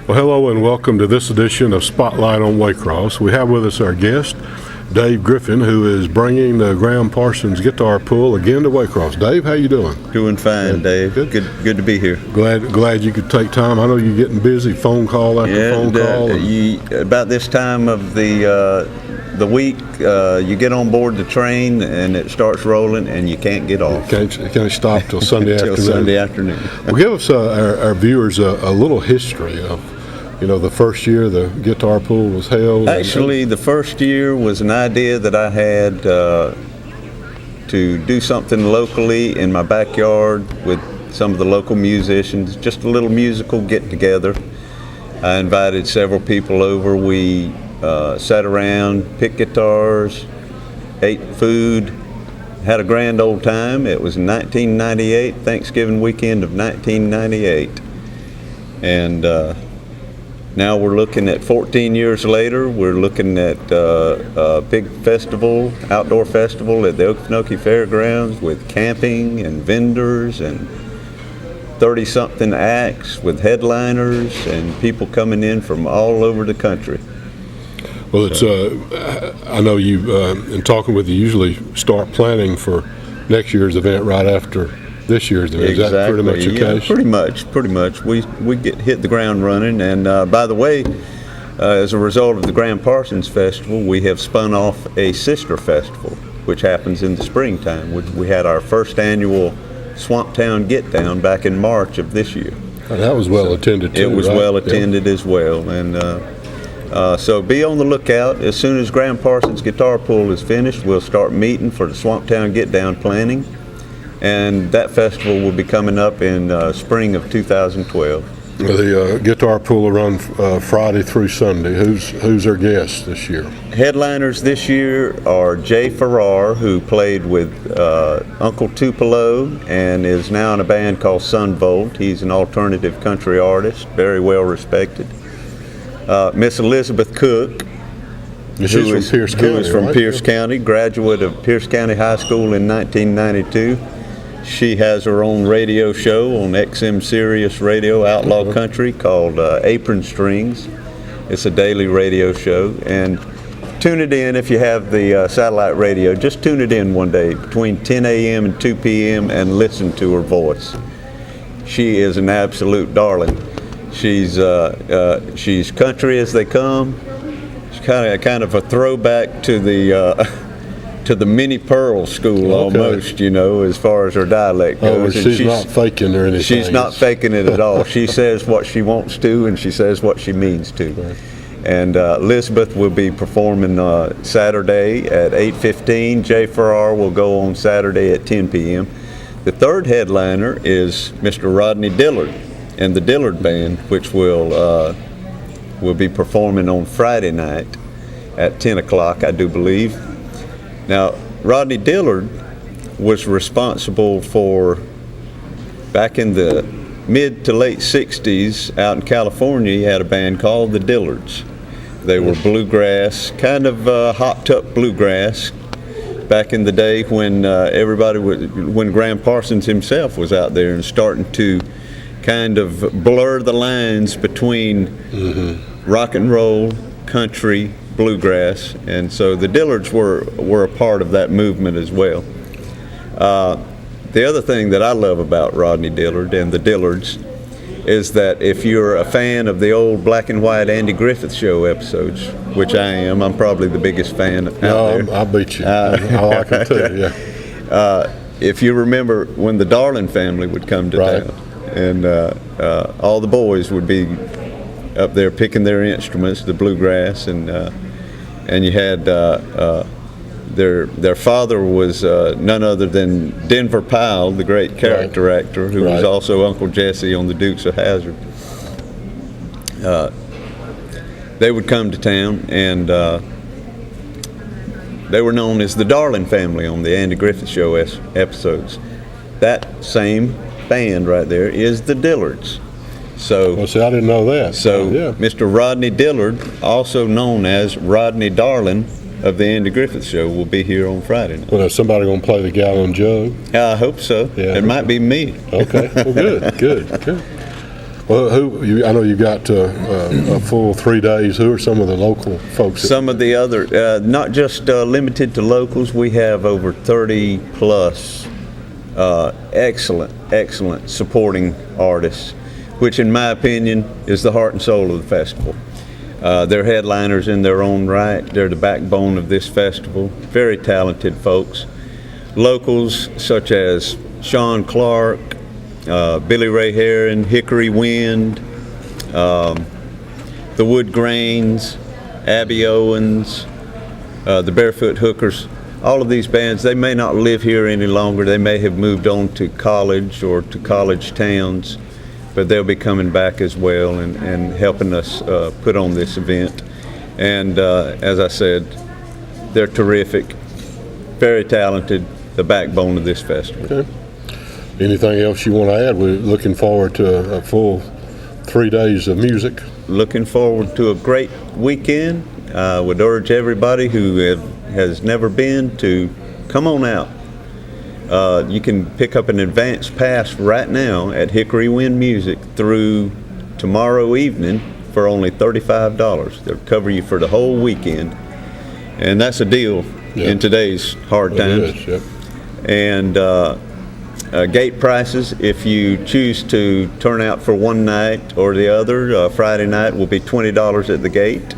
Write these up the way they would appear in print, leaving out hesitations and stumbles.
Well, hello and welcome to this edition of Spotlight on Waycross. We have with us our guest, Dave Griffin, who is bringing the Graham Parsons guitar pool again to Waycross. Dave, how you doing? Doing fine, Dave. Good to be here. Glad you could take time. I know you're getting busy, phone call after phone call. About this time of the week, you get on board the train and it starts rolling and you can't get off. You can't stop till Sunday afternoon. Till Sunday afternoon. Well, give us our viewers a little history of, the first year the guitar pool was held. Actually, the first year was an idea that I had to do something locally in my backyard with some of the local musicians, just a little musical get-together. I invited several people over. We sat around, picked guitars, ate food, had a grand old time. It was 1998, Thanksgiving weekend of 1998. And now we're looking at 14 years later, we're looking at a big festival, outdoor festival at the Okefenokee Fairgrounds with camping and vendors and 30-something acts with headliners and people coming in from all over the country. Well, it's I know you, in talking with you, usually start planning for next year's event right after this year's event. Exactly. Is that pretty much your case? Pretty much. We hit the ground running. And by the way, as a result of the Graham Parsons Festival, we have spun off a sister festival, which happens in the springtime. We had our first annual Swamp Town Get Down back in March of this year. And that was well attended too. It was right? well attended as well. And so be on the lookout. As soon as Graham Parsons Guitar Pool is finished, we'll start meeting for the Swamp Town Get Down planning. And that festival will be coming up in spring of 2012. The guitar pool will run Friday through Sunday. Who's our guest this year? Headliners this year are Jay Farrar, who played with Uncle Tupelo and is now in a band called Sunvolt. He's an alternative country artist, very well respected. Miss Elizabeth Cook, who is from Pierce County, graduate of Pierce County High School in 1992. She has her own radio show on XM Sirius Radio, Outlaw Country, called Apron Strings. It's a daily radio show, and tune it in if you have the satellite radio. Just tune it in one day between 10 a.m. and 2 p.m. and listen to her voice. She is an absolute darling. She's country as they come. She's kind of a throwback to the Minnie Pearl school, almost, as far as her dialect goes. She's not faking or anything. She's not faking it at all. She says what she wants to, and she says what she means to. Right. And Elizabeth will be performing Saturday at 8:15. Jay Farrar will go on Saturday at 10 p.m. The third headliner is Mr. Rodney Dillard and the Dillard Band, which will be performing on Friday night at 10 o'clock, I do believe. Now, Rodney Dillard was responsible for, back in the mid to late 60s, out in California, he had a band called the Dillards. They were bluegrass, kind of hopped up bluegrass, back in the day when when Graham Parsons himself was out there and starting to kind of blur the lines between rock and roll, country, bluegrass, and so the Dillards were a part of that movement as well. The other thing that I love about Rodney Dillard and the Dillards is that if you're a fan of the old black and white Andy Griffith Show episodes, which I am, I'm probably the biggest fan out there. I beat you. I like it too, yeah. If you remember when the Darling family would come to town, and all the boys would be up there picking their instruments, the bluegrass, and you had their father was none other than Denver Powell, the great character actor, who was also Uncle Jesse on the Dukes of Hazzard. They would come to town, and they were known as the Darling family on the Andy Griffith Show episodes. That same band right there is the Dillards. So, well, see, I didn't know that. So, Mr. Rodney Dillard, also known as Rodney Darling of the Andy Griffith Show, will be here on Friday night. Well, is somebody going to play the gallon jug? I hope so. Yeah. It might be me. Okay. Well, good. Well, I know you got a full 3 days. Who are some of the local folks? Some of the other, not just limited to locals, we have over 30 plus excellent supporting artists, which in my opinion is the heart and soul of the festival. They're headliners in their own right. They're the backbone of this festival. Very talented folks. Locals such as Sean Clark, Billy Ray Heron, Hickory Wind, the Wood Grains, Abby Owens, the Barefoot Hookers. All of these bands, they may not live here any longer. They may have moved on to college or to college towns, but they'll be coming back as well and helping us put on this event. And as I said, they're terrific, very talented, the backbone of this festival. Okay. Anything else you want to add? We're looking forward to a full 3 days of music. Looking forward to a great weekend. Would urge everybody who has never been to come on out. You can pick up an advance pass right now at Hickory Wind Music through tomorrow evening for only $35. They'll cover you for the whole weekend, and that's a deal in today's hard times. It is, yep. And gate prices, if you choose to turn out for one night or the other, Friday night will be $20 at the gate.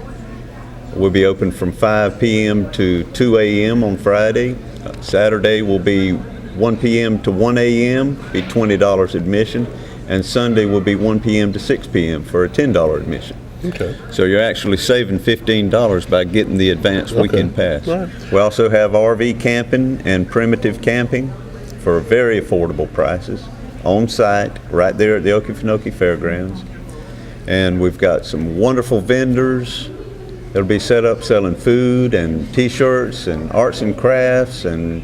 We'll be open from 5 p.m. to 2 a.m. on Friday. Saturday will be 1 p.m. to 1 a.m., be $20 admission, and Sunday will be 1 p.m. to 6 p.m. for a $10 admission. Okay. So you're actually saving $15 by getting the advanced weekend pass. Right. We also have RV camping and primitive camping for very affordable prices on site right there at the Okefenokee Fairgrounds. And we've got some wonderful vendors that'll be set up selling food and t-shirts and arts and crafts and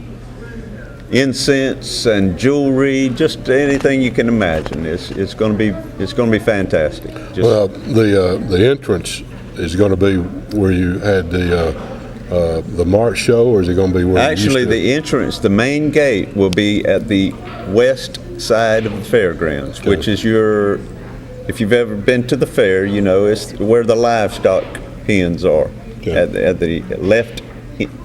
incense and jewelry, just anything you can imagine. It's going to be fantastic. Well, the entrance is going to be where you had the March show, or is it going to be where actually the entrance, the main gate, will be at the west side of the fairgrounds, which is if you've ever been to the fair, you know it's where the livestock pens are, at the left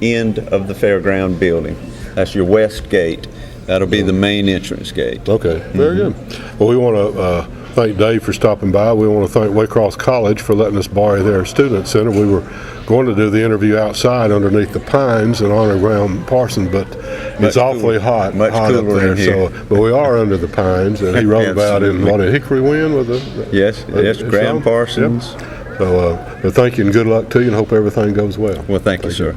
end of the fairground building. That's your west gate. That'll be the main entrance gate. Okay, very good. Well, we want to thank Dave for stopping by. We want to thank Waycross College for letting us borrow their student center. We were going to do the interview outside underneath the pines and on around Parsons, but it's awfully hot up there. So, but we are under the pines, and he wrote about it in Hickory Wind with the yes, Graham Parsons. Yep. So, thank you and good luck to you, and hope everything goes well. Well, thank you, sir.